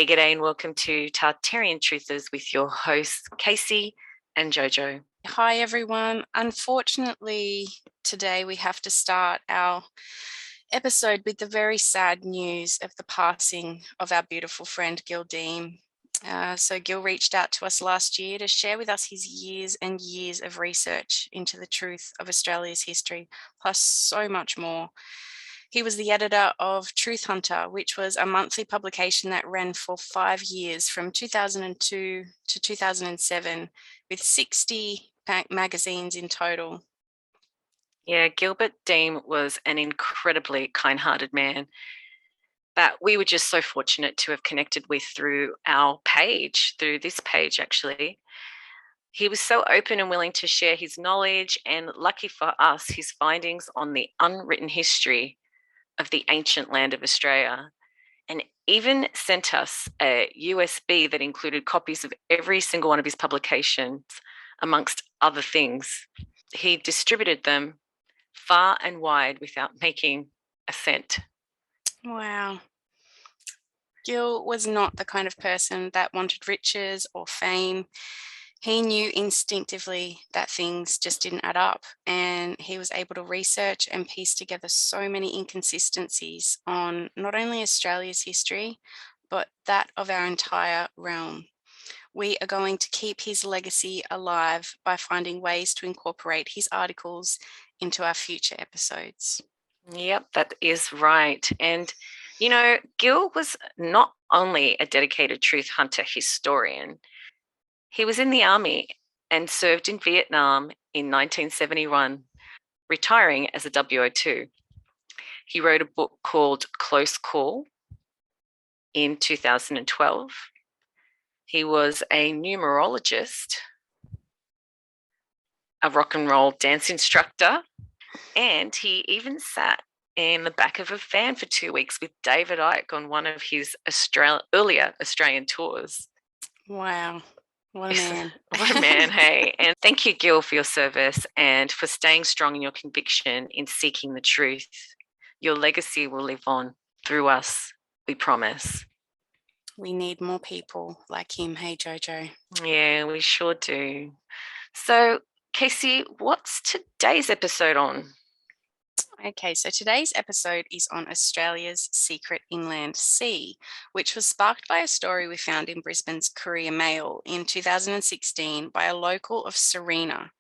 G'day, and welcome to Tartarian Truthers with your hosts, Casey and JoJo. Hi, everyone. Unfortunately, today we have to start our episode with the very sad news of the passing of our beautiful friend, Gil Deem. So Gil reached out to us last year to share with us his years and years of research into the truth of Australia's history, plus so much more. He was the editor of Truth Hunter, which was a monthly publication that ran for 5 years from 2002 to 2007, with 60 magazines in total. Yeah, Gilbert Deem was an incredibly kind-hearted man that we were just so fortunate to have connected with through this page actually. He was so open and willing to share his knowledge, and lucky for us, his findings on the unwritten history of the ancient land of Australia, and even sent us a USB that included copies of every single one of his publications, amongst other things. He distributed them far and wide without making a cent. Wow. Gil was not the kind of person that wanted riches or fame. He knew instinctively that things just didn't add up, and he was able to research and piece together so many inconsistencies on not only Australia's history, but that of our entire realm. We are going to keep his legacy alive by finding ways to incorporate his articles into our future episodes. Yep, that is right. And, Gil was not only a dedicated truth hunter historian, he was in the army and served in Vietnam in 1971, retiring as a WO2. He wrote a book called Close Call in 2012. He was a numerologist, a rock and roll dance instructor, and he even sat in the back of a van for 2 weeks with David Icke on one of his earlier Australian tours. Wow. What a man. What a man, hey. And thank you, Gil, for your service and for staying strong in your conviction in seeking the truth. Your legacy will live on through us, we promise. We need more people like him, hey, JoJo. Yeah, we sure do. So, Casey, what's today's episode on? Okay, so today's episode is on Australia's secret inland sea, which was sparked by a story we found in Brisbane's Courier Mail in 2016 by a local of Serena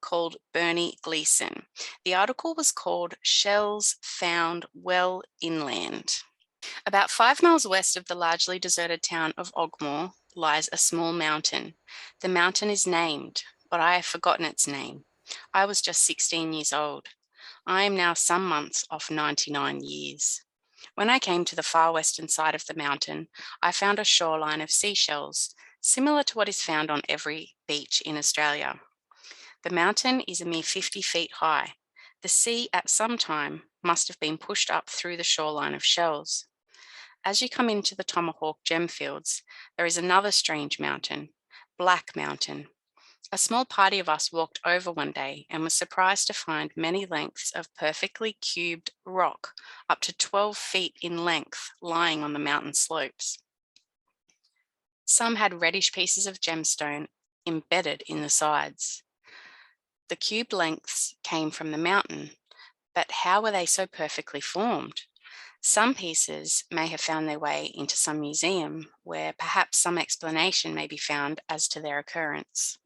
called Bernie Gleeson. The article was called Shells Found Well Inland. About 5 miles west of the largely deserted town of Ogmore lies a small mountain. The mountain is named, but I have forgotten its name. I was just 16 years old. I am now some months off 99 years. When I came to the far western side of the mountain, I found a shoreline of seashells, similar to what is found on every beach in Australia. The mountain is a mere 50 feet high. The sea at some time must have been pushed up through the shoreline of shells. As you come into the Tomahawk gemfields, there is another strange mountain, Black Mountain. A small party of us walked over one day and was surprised to find many lengths of perfectly cubed rock, up to 12 feet in length, lying on the mountain slopes. Some had reddish pieces of gemstone embedded in the sides. The cubed lengths came from the mountain, but how were they so perfectly formed? Some pieces may have found their way into some museum where perhaps some explanation may be found as to their occurrence.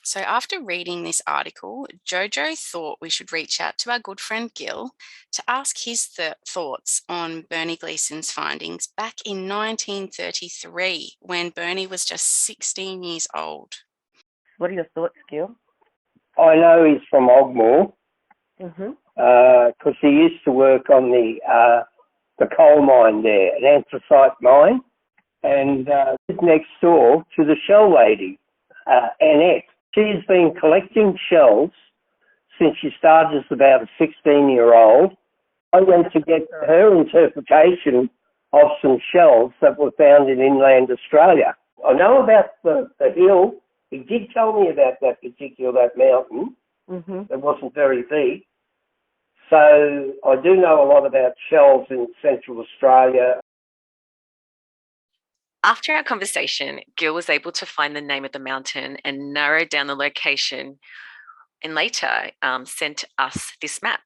So after reading this article, JoJo thought we should reach out to our good friend Gil to ask his thoughts on Bernie Gleeson's findings back in 1933, when Bernie was just 16 years old. What are your thoughts, Gil? I know he's from Ogmore because he used to work on the coal mine there, an anthracite mine, and he's next door to the shell lady, Annette. She's been collecting shells since she started as about a 16-year-old. I went to get her interpretation of some shells that were found in inland Australia. I know about the hill. He did tell me about that mountain. It wasn't very big. So I do know a lot about shells in Central Australia. After our conversation, Gil was able to find the name of the mountain and narrow down the location, and later sent us this map.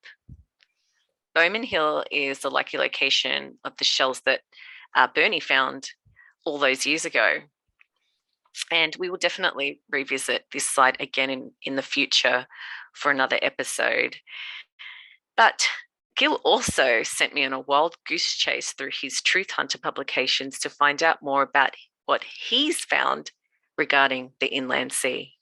Bowman Hill is the likely location of the shells that Bernie found all those years ago. And we will definitely revisit this site again in the future for another episode. But Gil also sent me on a wild goose chase through his Truth Hunter publications to find out more about what he's found regarding the inland sea.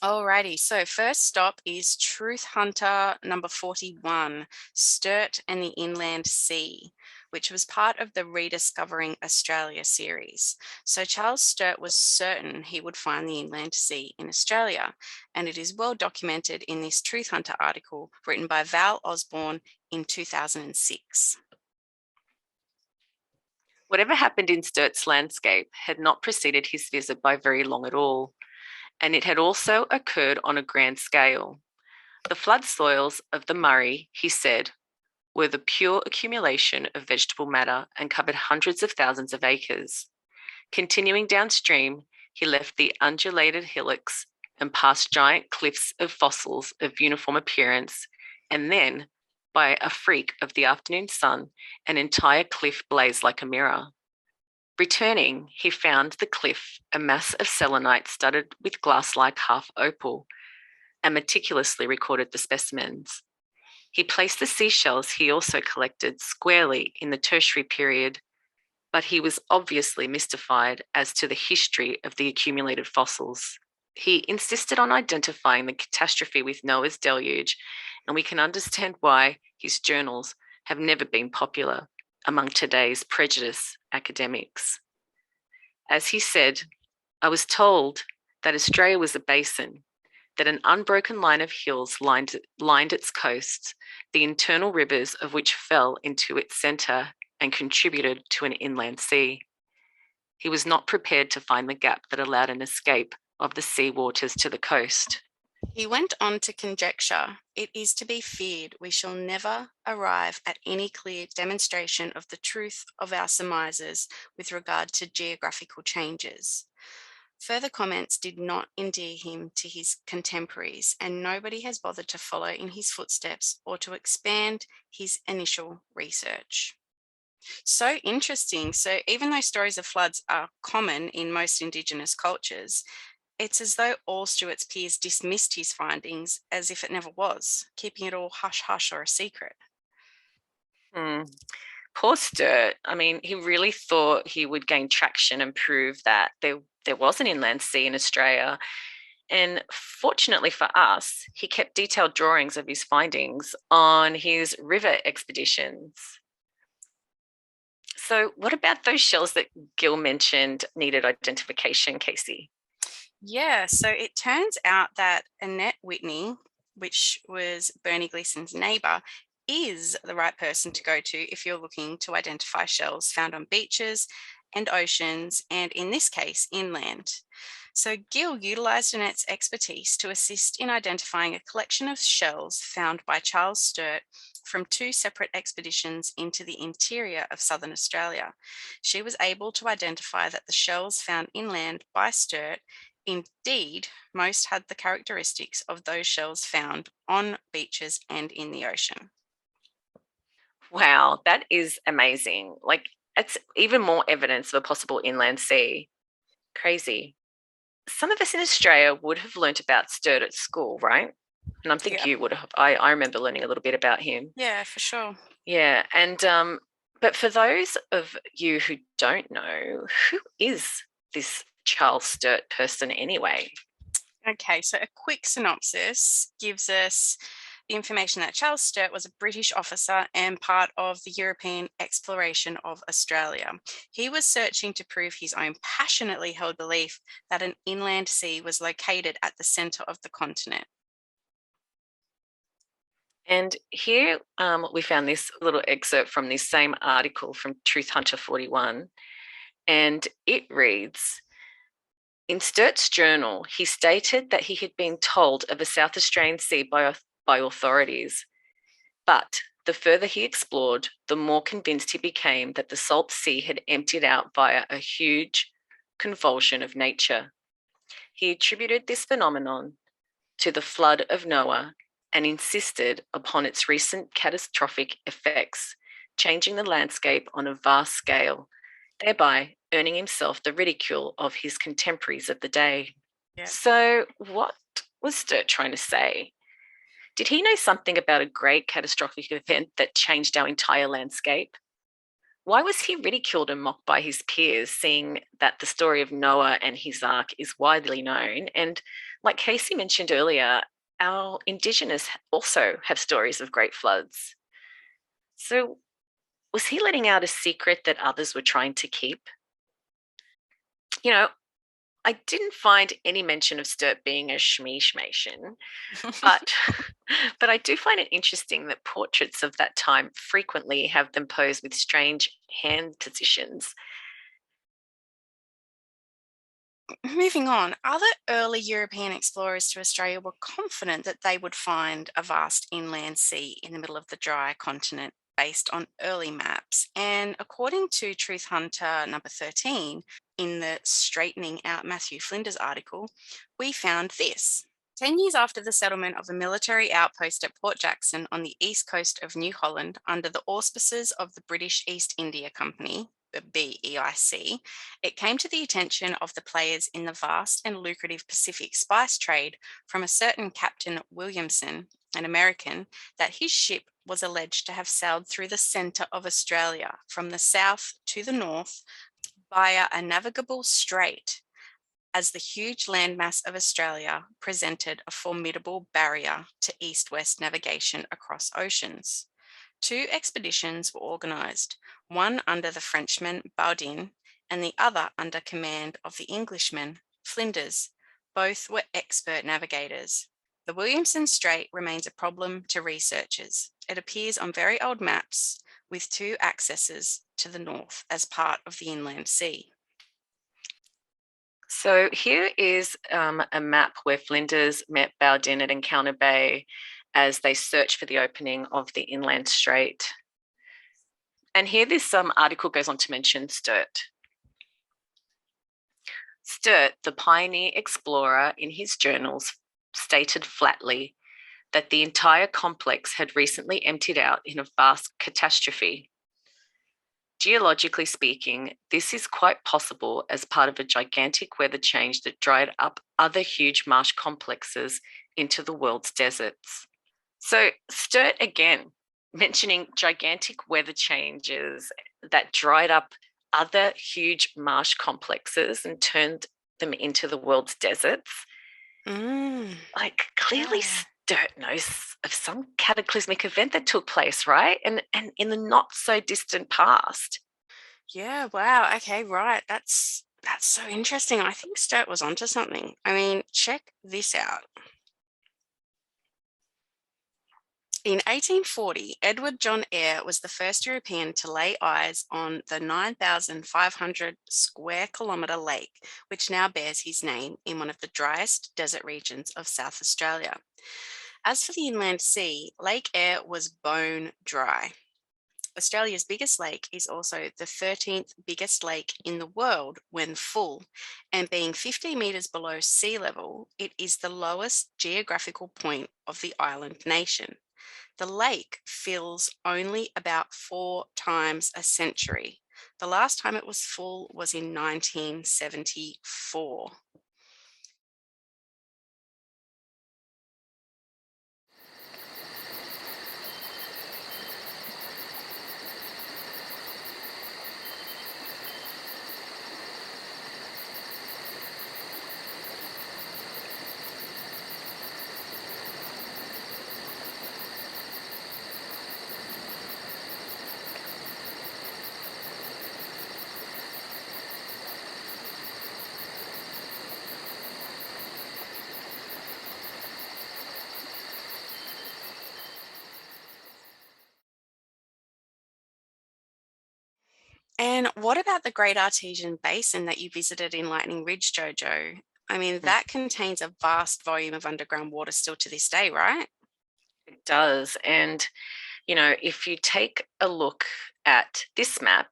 Alrighty, so first stop is Truth Hunter number 41, Sturt and the Inland Sea, which was part of the Rediscovering Australia series. So Charles Sturt was certain he would find the inland sea in Australia, and it is well documented in this Truth Hunter article written by Val Osborne in 2006. Whatever happened in Sturt's landscape had not preceded his visit by very long at all, and it had also occurred on a grand scale. The flood soils of the Murray, he said, were the pure accumulation of vegetable matter and covered hundreds of thousands of acres. Continuing downstream, he left the undulated hillocks and past giant cliffs of fossils of uniform appearance, and then, by a freak of the afternoon sun, an entire cliff blazed like a mirror. Returning, he found the cliff a mass of selenite studded with glass-like half opal, and meticulously recorded the specimens. He placed the seashells he also collected squarely in the tertiary period, but he was obviously mystified as to the history of the accumulated fossils. He insisted on identifying the catastrophe with Noah's deluge, and we can understand why his journals have never been popular among today's prejudiced academics. As he said, I was told that Australia was a basin, that an unbroken line of hills lined its coasts, the internal rivers of which fell into its centre and contributed to an inland sea. He was not prepared to find the gap that allowed an escape of the sea waters to the coast. He went on to conjecture, it is to be feared we shall never arrive at any clear demonstration of the truth of our surmises with regard to geographical changes. Further comments did not endear him to his contemporaries, and nobody has bothered to follow in his footsteps or to expand his initial research. So interesting. So even though stories of floods are common in most Indigenous cultures, it's as though all Stuart's peers dismissed his findings as if it never was, keeping it all hush-hush or a secret. Poor Sturt. I mean, he really thought he would gain traction and prove that there was an inland sea in Australia. And fortunately for us, he kept detailed drawings of his findings on his river expeditions. So what about those shells that Gil mentioned needed identification, Casey? Yeah, so it turns out that Annette Whitney, which was Bernie Gleason's neighbour, is the right person to go to if you're looking to identify shells found on beaches and oceans, and in this case, inland. So Gil utilised Annette's expertise to assist in identifying a collection of shells found by Charles Sturt from two separate expeditions into the interior of southern Australia. She was able to identify that the shells found inland by Sturt indeed most had the characteristics of those shells found on beaches and in the ocean. Wow, that is amazing. Like, it's even more evidence of a possible inland sea. Crazy. Some of us in Australia would have learnt about Sturt at school, right? And I think you would have. I remember learning a little bit about him. Yeah, for sure. Yeah, and but for those of you who don't know, who is this Charles Sturt person anyway? Okay, so a quick synopsis gives us the information that Charles Sturt was a British officer and part of the European exploration of Australia. He was searching to prove his own passionately held belief that an inland sea was located at the centre of the continent. And here we found this little excerpt from this same article from Truth Hunter 41, and it reads, in Sturt's journal, he stated that he had been told of a South Australian sea by authorities, but The further he explored, the more convinced he became that the salt sea had emptied out via a huge convulsion of nature. He attributed this phenomenon to the flood of Noah and insisted upon its recent catastrophic effects, changing the landscape on a vast scale, thereby earning himself the ridicule of his contemporaries of the day. Yeah. So, what was Sturt trying to say? Did he know something about a great catastrophic event that changed our entire landscape? Why was he ridiculed and mocked by his peers, seeing that the story of Noah and his ark is widely known? And like Casey mentioned earlier, our Indigenous also have stories of great floods. So, was he letting out a secret that others were trying to keep? You know, I didn't find any mention of Sturt being a shmee-shmation, but but I do find it interesting that portraits of that time frequently have them posed with strange hand positions. Moving on, other early European explorers to Australia were confident that they would find a vast inland sea in the middle of the dry continent based on early maps. And according to Truth Hunter number 13, in the Straightening Out Matthew Flinders article, we found this. 10 years after the settlement of a military outpost at Port Jackson on the east coast of New Holland under the auspices of the British East India Company, the BEIC, it came to the attention of the players in the vast and lucrative Pacific spice trade from a certain Captain Williamson, an American, that his ship was alleged to have sailed through the centre of Australia from the south to the north via a navigable strait, as the huge landmass of Australia presented a formidable barrier to east-west navigation across oceans. 2 expeditions were organised, one under the Frenchman Baudin and the other under command of the Englishman Flinders. Both were expert navigators. The Williamson Strait remains a problem to researchers. It appears on very old maps with 2 accesses to the north as part of the inland sea. So here is a map where Flinders met Baudin at Encounter Bay as they search for the opening of the inland strait. And here this article goes on to mention Sturt. Sturt, the pioneer explorer, in his journals stated flatly that the entire complex had recently emptied out in a vast catastrophe. Geologically speaking, this is quite possible as part of a gigantic weather change that dried up other huge marsh complexes into the world's deserts. So Sturt again mentioning gigantic weather changes that dried up other huge marsh complexes and turned them into the world's deserts. Like clearly Sturt knows of some cataclysmic event that took place, right? And in the not so distant past. Yeah, wow. Okay, right. That's so interesting. I think Sturt was onto something. I mean, check this out. In 1840, Edward John Eyre was the first European to lay eyes on the 9,500 square kilometre lake, which now bears his name in one of the driest desert regions of South Australia. As for the inland sea, Lake Eyre was bone dry. Australia's biggest lake is also the 13th biggest lake in the world when full, and being 50 metres below sea level, it is the lowest geographical point of the island nation. The lake fills only about 4 times a century. The last time it was full was in 1974. And what about the Great Artesian Basin that you visited in Lightning Ridge, JoJo? I mean, that contains a vast volume of underground water still to this day, right? It does. And if you take a look at this map,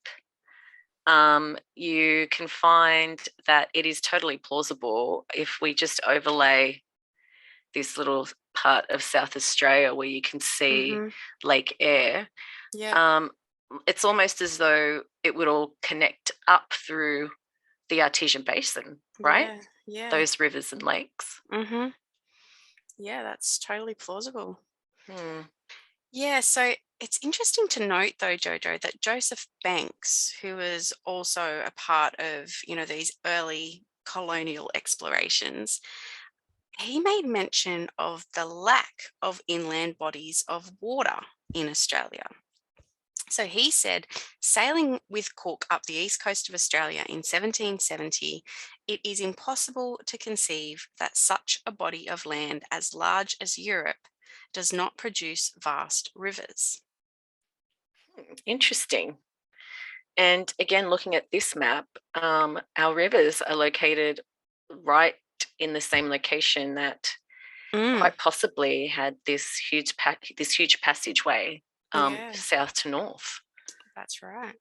you can find that it is totally plausible if we just overlay this little part of South Australia where you can see Lake Eyre. Yeah. It's almost as though it would all connect up through the Artesian Basin, right? Yeah. Those rivers and lakes. Yeah, that's totally plausible. Hmm. Yeah, so it's interesting to note, though, Jojo, that Joseph Banks, who was also a part of, these early colonial explorations, he made mention of the lack of inland bodies of water in Australia. So he said, sailing with Cook up the east coast of Australia in 1770, it is impossible to conceive that such a body of land as large as Europe does not produce vast rivers. Interesting. And again, looking at this map, our rivers are located right in the same location that quite possibly had this huge passageway south to north. That's right.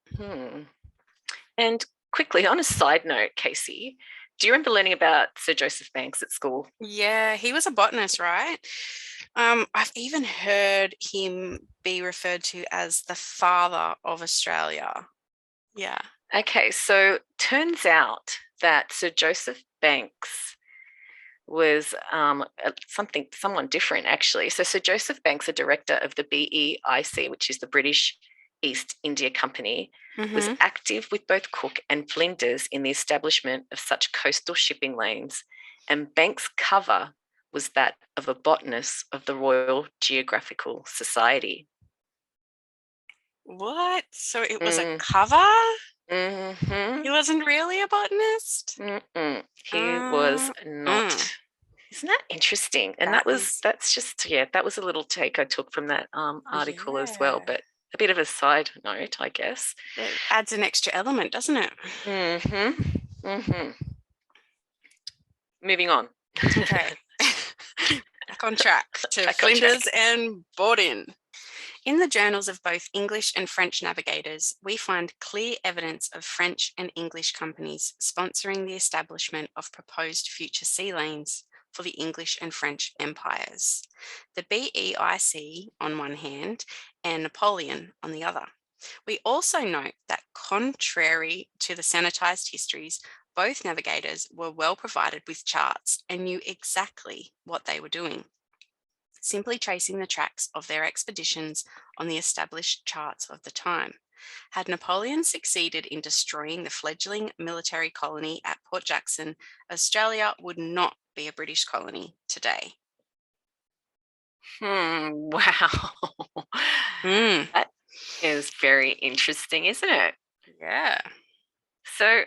And quickly, on a side note, Casey, do you remember learning about Sir Joseph Banks at school? Yeah, he was a botanist, right? I've even heard him be referred to as the father of Australia. Yeah. Okay, so turns out Sir Joseph Banks was someone different, actually. So Sir Joseph Banks, a director of the BEIC, which is the British East India Company, was active with both Cook and Flinders in the establishment of such coastal shipping lanes, and Banks' cover was that of a botanist of the Royal Geographical Society. What? So it was a cover? He wasn't really a botanist? He was not. Isn't that interesting? And that was a little take I took from that article as well, but a bit of a side note, I guess. It adds an extra element, doesn't it? Moving on. Okay. Back on track to Flinders and Borden. In the journals of both English and French navigators, we find clear evidence of French and English companies sponsoring the establishment of proposed future sea lanes for the English and French empires. The BEIC on one hand and Napoleon on the other. We also note that contrary to the sanitized histories, both navigators were well provided with charts and knew exactly what they were doing, simply tracing the tracks of their expeditions on the established charts of the time. Had Napoleon succeeded in destroying the fledgling military colony at Port Jackson, Australia would not be a British colony today. Wow. That is very interesting, isn't it? Yeah. So,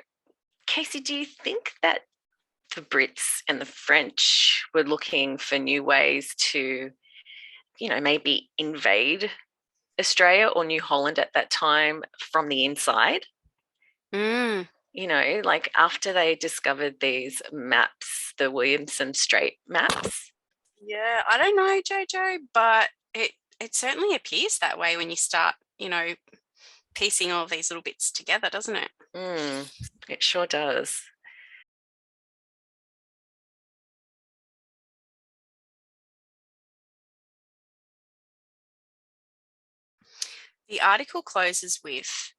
Casey, do you think that the Brits and the French were looking for new ways to, maybe invade Australia or New Holland at that time from the inside? Like after they discovered these maps, the Williamson Strait maps. Yeah, I don't know, Jojo, but it certainly appears that way when you start, piecing all of these little bits together, doesn't it? It sure does. The article closes with,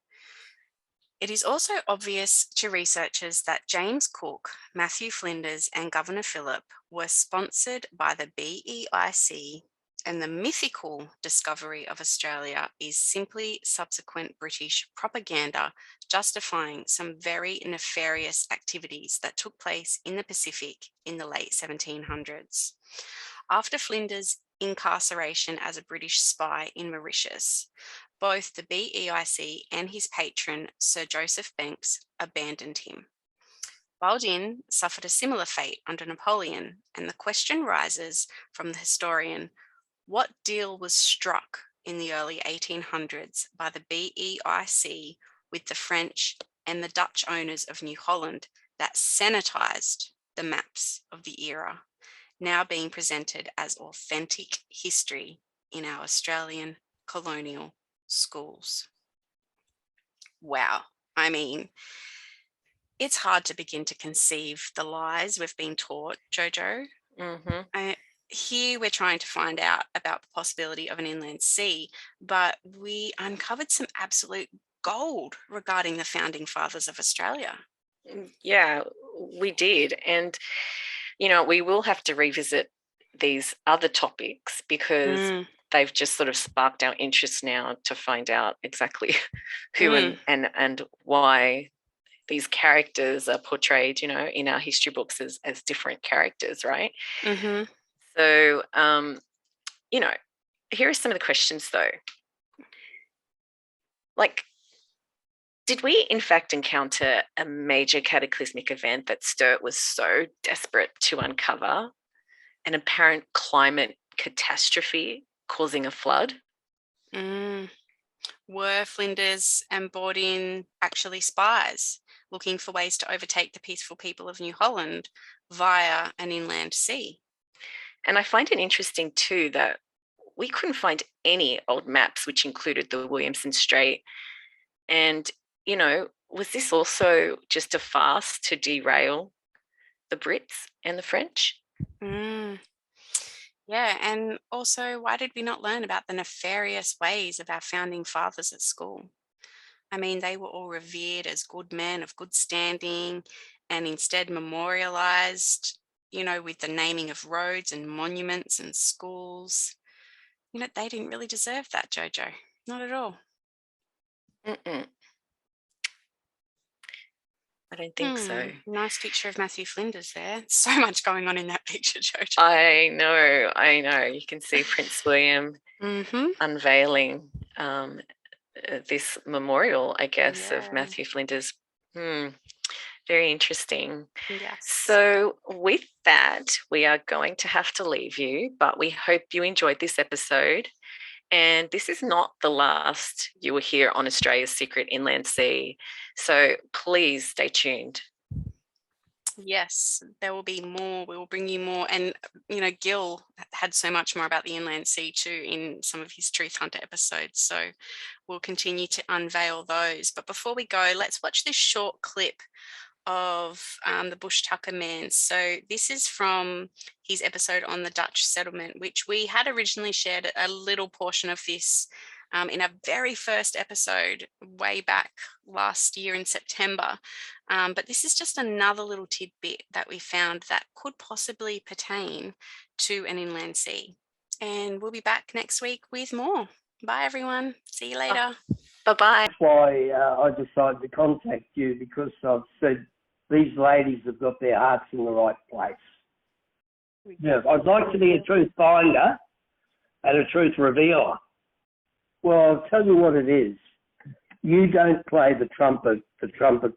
it is also obvious to researchers that James Cook, Matthew Flinders, and Governor Phillip were sponsored by the BEIC, and the mythical discovery of Australia is simply subsequent British propaganda justifying some very nefarious activities that took place in the Pacific in the late 1700s. After Flinders' incarceration as a British spy in Mauritius, both the BEIC and his patron, Sir Joseph Banks, abandoned him. Baldin suffered a similar fate under Napoleon, and the question rises from the historian, what deal was struck in the early 1800s by the BEIC with the French and the Dutch owners of New Holland that sanitized the maps of the era, now being presented as authentic history in our Australian colonial schools. Wow. I mean, it's hard to begin to conceive the lies we've been taught, JoJo. Here we're trying to find out about the possibility of an inland sea, but we uncovered some absolute gold regarding the founding fathers of Australia. Yeah, we did. And, we will have to revisit these other topics because they've just sort of sparked our interest now to find out exactly who and why these characters are portrayed, in our history books as different characters, right? So, here are some of the questions though. Like, did we in fact encounter a major cataclysmic event that Sturt was so desperate to uncover? An apparent climate catastrophe causing a flood? Were Flinders and Borden actually spies looking for ways to overtake the peaceful people of New Holland via an inland sea? And I find it interesting too that we couldn't find any old maps which included the Williamson Strait. And, was this also just a farce to derail the Brits and the French? Yeah, and also, why did we not learn about the nefarious ways of our founding fathers at school? I mean, they were all revered as good men of good standing and instead memorialized, with the naming of roads and monuments and schools. They didn't really deserve that, JoJo. Not at all. I don't think so. Nice picture of Matthew Flinders there. So much going on in that picture, JoJo. I know. You can see Prince William unveiling this memorial, I guess, of Matthew Flinders. Very interesting. Yes. So with that, we are going to have to leave you, but we hope you enjoyed this episode. And this is not the last you will hear on Australia's secret inland sea. So please stay tuned. Yes, there will be more. We will bring you more. And, Gil had so much more about the inland sea too in some of his Truth Hunter episodes. So we'll continue to unveil those. But before we go, let's watch this short clip of the Bush Tucker Man. So this is from his episode on the Dutch settlement, which we had originally shared a little portion of this in our very first episode way back last year in September. But this is just another little tidbit that we found that could possibly pertain to an inland sea. And we'll be back next week with more. Bye, everyone. See you later. Bye-bye. That's why I decided to contact you, because I've said these ladies have got their hearts in the right place. Yeah, I'd like to be a truth finder and a truth revealer. Well, I'll tell you what it is. You don't play the trumpet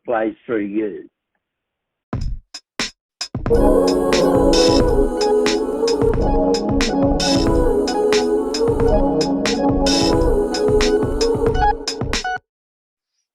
plays through you.